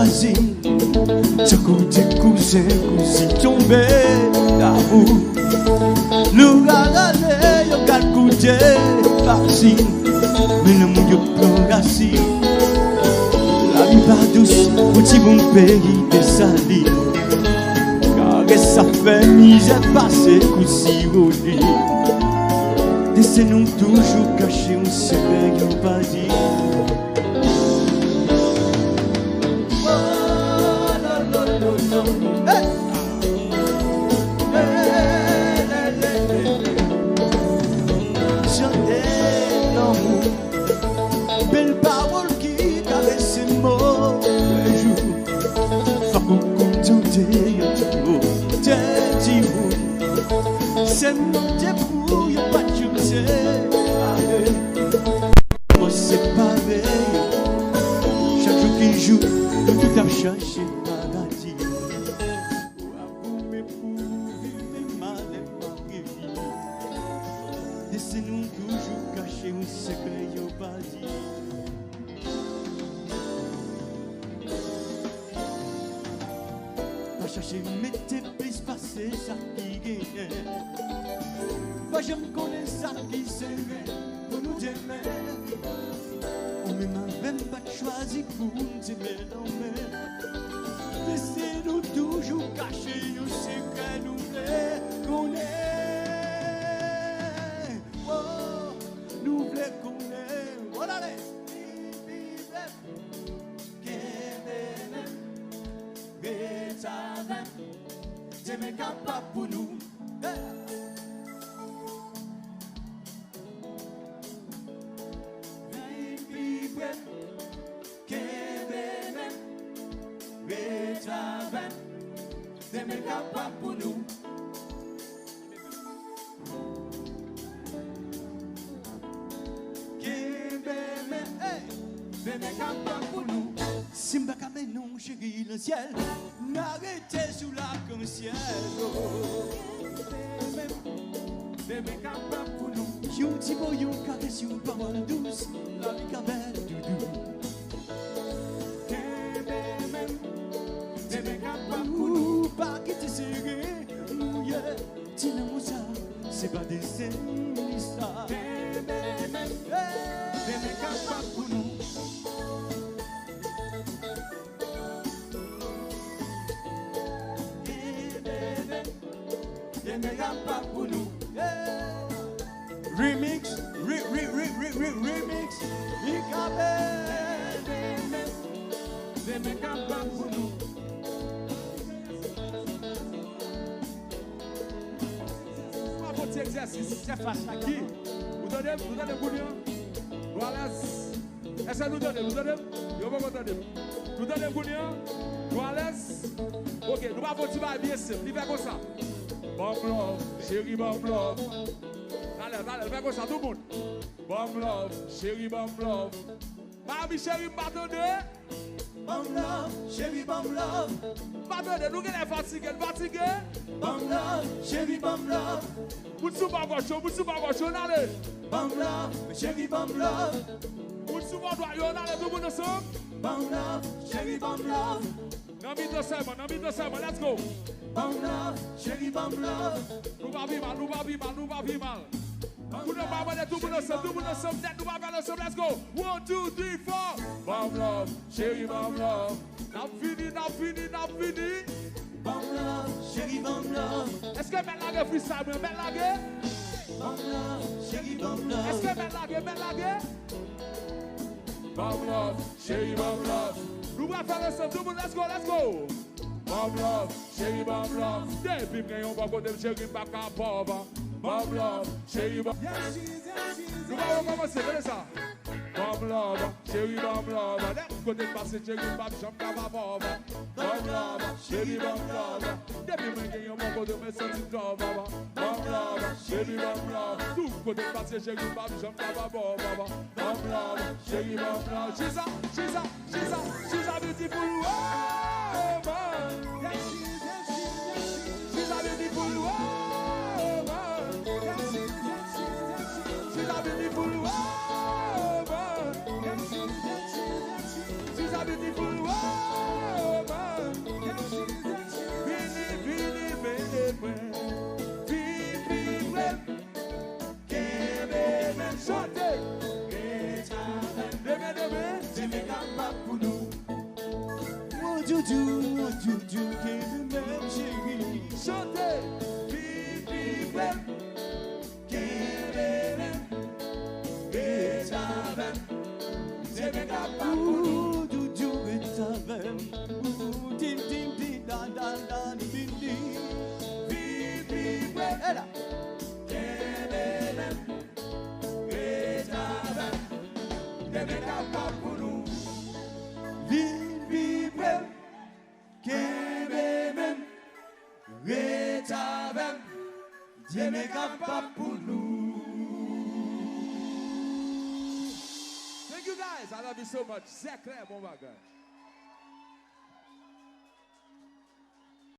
voisine, ce côté cousin, cousin tombé d'amour. Nous regardons, nous regardons côté voisine, mais le monde est plus racine. La vie pas douce, petit bon pays de sali. Car ça fait misère passer cousi au lit. Laissez-nous toujours cacher, on se fait qu'on pas dit. C'est mon débrouille, pas de succès. Moi c'est pareil. Chaque jour qui joue, tout a changé maladie. Pour m'éprouver, mal et ma guérir. Laissez-nous toujours cacher un secret, y'a pas dit. Pas chercher, mettez plus passer ça qui gagne. Moi je me connais ça qui serait pour nous aimer. On ne m'a même pas choisi pour nous aimer, non mais laissez-nous toujours cacher un secret nous voulons qu'on est. Oh, nous voulons qu'on est. Oh là là. C'est mes capables pour nous. C'est mes capables pour nous. C'est mes capables pour nous. Simba Kamenon, chérie, le ciel, n'arrêtez sous l'arc-en-ciel. C'est mes capables pour nous. Yon Timo, yon caresse, yon parole douce, la vie qu'avait doudou. C'est mes capables pour nous. Pas quitter serré, mouillé, tina moussa, c'est pas des scènes, ça. C'est mes capables pour nous. Pas pour nous. Remix, remix, c'est mes capables pour nous. Un petit exercice, c'est facile à qui? Vous donnez bouillon? Voilà. Est-ce que nous donnez? Vous donnez? Vous donnez bouillon? Voilà. Ok, nous allons faire bien simple. Il va comme ça. Bon love, chérie, bon love. Allez, fais comme ça, tout le monde. Bon love, chérie, bon love. Mami, chérie, m'attendez. Bon love, chérie, bon love. M'attendez, nous sommes fatigués. Bon love, chérie, bon love. Vous ne pas gauche, allez. Bon love, chérie, bon love. Vous ne pas droit, allez, tout le monde ensemble. Bon love, chérie, bon love. Non, let's go. Bon love, chérie, bon love. Nous va vivre mal. Nous ne pas aller tout le monde ensemble, net, nous va aller ensemble, let's go. 1, 2, 3, 4. Bon love, chérie, bon love. N'a fini. Bon love, chérie, bon love. Est-ce que maintenant la freestyle, Bon love, chérie, bon love. Est-ce que maintenant Bon love, chérie, bon love. Nous va faire ensemble, tout le monde, let's go. Bon love, chérie, bon love. Depuis que on va côté chérie, pas qu'à pauvre. Bon love, chérie, bon love. Nous allons commencer, regardez ça. Bon love, chérie, bon love. Côté passé, chérie, pas j'aime pas pauvre. Bon love, chérie, bon love. Depuis que on va côté me sentir pauvre. Bon love, chérie, bon love. Tout côté passé, chérie, pas j'aime pas pauvre. Bon love, chérie, bon love. She's a beautiful woman. She's a beautiful woman. She's a beautiful woman. She's a beautiful woman. capable pour nous. Oh Juju, qu'elle même chérie. Chantez. Vivi, qu'elle même. Et ça va. C'est capable pour nous. Oh Juju, et ça va. Oh tim tim tim dan dan dan din din. Vivi, Elle. qu'elle même. Et ça va. C'est capable pour nous. Vivi Qu'elle même. Et ça va. Dieu n'est capable pour nous. Thank you guys. I love you so much. C'est clair, mon bagage.